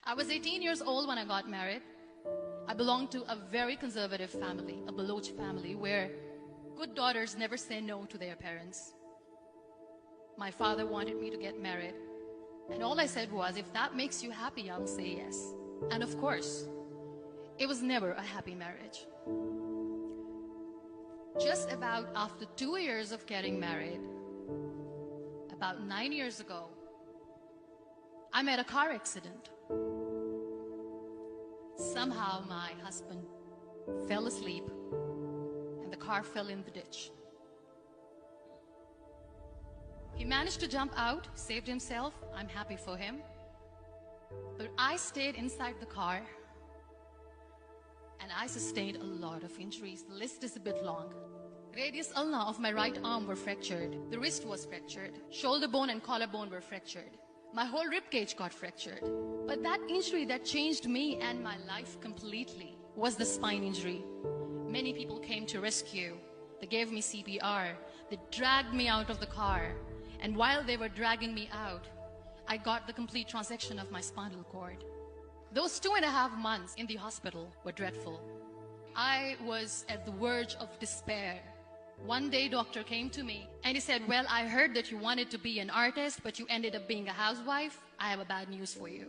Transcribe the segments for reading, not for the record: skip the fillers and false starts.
I was 18 years old when I got married. I belonged to a very conservative family, a Baloch family, where good daughters never say no to their parents. My father wanted me to get married, and all I said was, if that makes you happy, I'll say yes. And of course, it was never a happy marriage. Just about after 2 years of getting married, about 9 years ago, I met a car accident. Somehow my husband fell asleep and the car fell in the ditch. He managed to jump out, saved himself. I'm happy for him. But I stayed inside the car and I sustained a lot of injuries. The list is a bit long. Radius ulna of my right arm were fractured. The wrist was fractured. Shoulder bone and collarbone were fractured. My whole rib cage got fractured. But that injury that changed me and my life completely was the spine injury. Many people came to rescue. They gave me CPR. They dragged me out of the car. And while they were dragging me out, I got the complete transection of my spinal cord. Those 2.5 months in the hospital were dreadful. I was at the verge of despair. One day, doctor came to me and he said, well, I heard that you wanted to be an artist, but you ended up being a housewife. I have a bad news for you.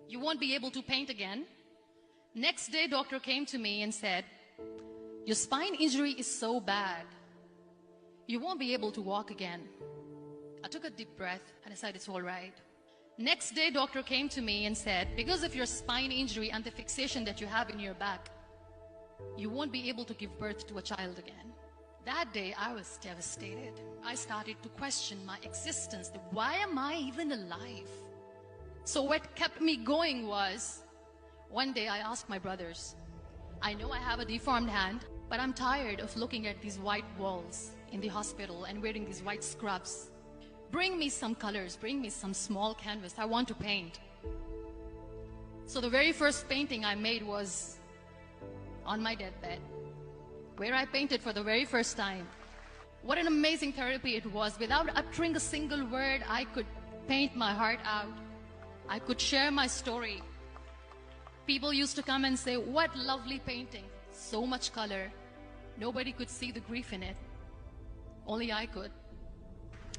You won't be able to paint again. Next day, doctor came to me and said, your spine injury is so bad, you won't be able to walk again. I took a deep breath and I said, it's all right. Next day, doctor came to me and said, because of your spine injury and the fixation that you have in your back, you won't be able to give birth to a child again. That day, I was devastated. I started to question my existence. Why am I even alive? So what kept me going was, one day I asked my brothers, I know I have a deformed hand, but I'm tired of looking at these white walls in the hospital and wearing these white scrubs. Bring me some colors, bring me some small canvas. I want to paint. So the very first painting I made was on my deathbed, where I painted for the very first time. What an amazing therapy it was. Without uttering a single word, I could paint my heart out. I could share my story. People used to come and say, what lovely painting. So much color. Nobody could see the grief in it. Only I could.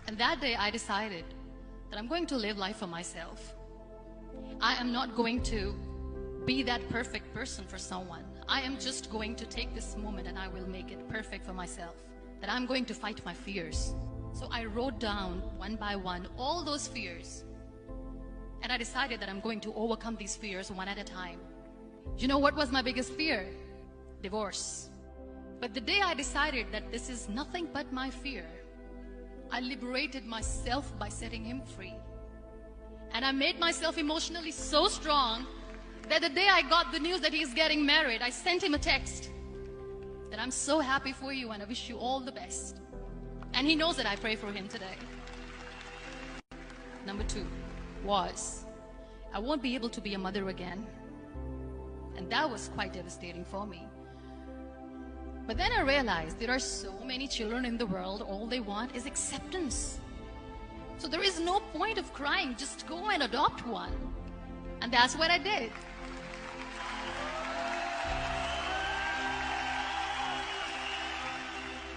And that day I decided that I'm going to live life for myself. I am not going to be that perfect person for someone. I am just going to take this moment and I will make it perfect for myself. That I'm going to fight my fears. So I wrote down one by one all those fears. And I decided that I'm going to overcome these fears one at a time. You know what was my biggest fear? Divorce. But the day I decided that this is nothing but my fear, I liberated myself by setting him free. And I made myself emotionally so strong that the day I got the news that he's getting married, I sent him a text that I'm so happy for you and I wish you all the best. And he knows that I pray for him today. Number 2 was, I won't be able to be a mother again. And that was quite devastating for me. But then I realized there are so many children in the world, all they want is acceptance. So there is no point of crying, just go and adopt one. And that's what I did.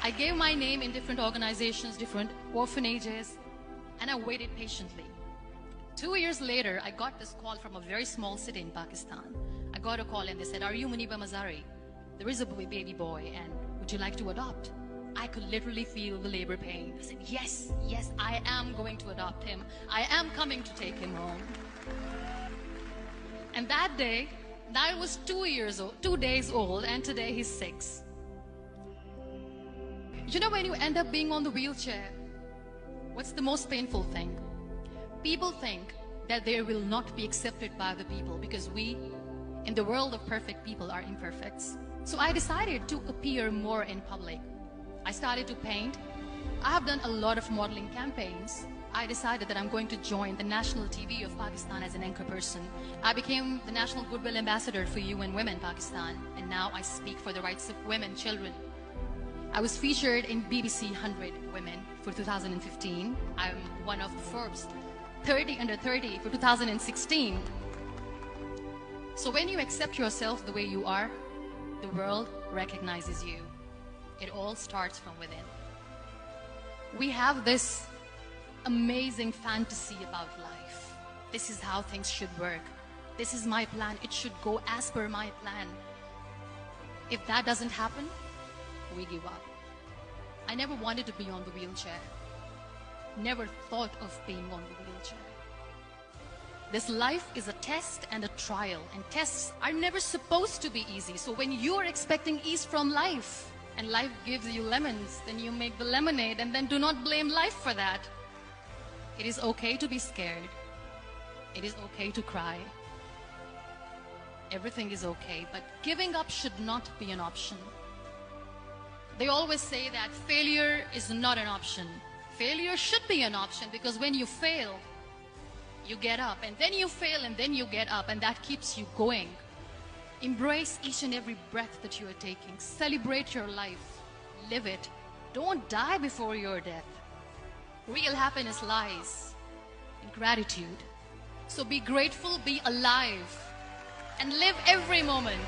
I gave my name in different organizations, different orphanages, and I waited patiently. 2 years later, I got this call from a very small city in Pakistan. I got a call and they said, are you Muniba Mazari? There is a baby boy and would you like to adopt? I could literally feel the labor pain. I said, yes, yes, I am going to adopt him. I am coming to take him home. And that day, I was 2 days old, and today he's 6. You know, when you end up being on the wheelchair, what's the most painful thing? People think that they will not be accepted by the people because we, in the world of perfect people, are imperfects. So I decided to appear more in public. I started to paint. I have done a lot of modeling campaigns. I decided that I'm going to join the national TV of Pakistan as an anchor person. I became the National Goodwill Ambassador for UN Women Pakistan, and now I speak for the rights of women, children. I was featured in BBC 100 Women for 2015. I'm one of the Forbes 30 under 30 for 2016. So when you accept yourself the way you are, the world recognizes you. It all starts from within. We have this amazing fantasy about life. This is how things should work. This is my plan. It should go as per my plan. If that doesn't happen, we give up. I never wanted to be on the wheelchair. Never thought of being on the wheelchair. This life is a test and a trial, and tests are never supposed to be easy. So when you're expecting ease from life, and life gives you lemons, then you make the lemonade, and then do not blame life for that. It is okay to be scared. It is okay to cry. Everything is okay, but giving up should not be an option. They always say that failure is not an option. Failure should be an option, because when you fail, you get up, and then you fail, and then you get up, and that keeps you going. Embrace each and every breath that you are taking. Celebrate your life. Live it. Don't die before your death. Real happiness lies in gratitude. So be grateful, be alive, and live every moment.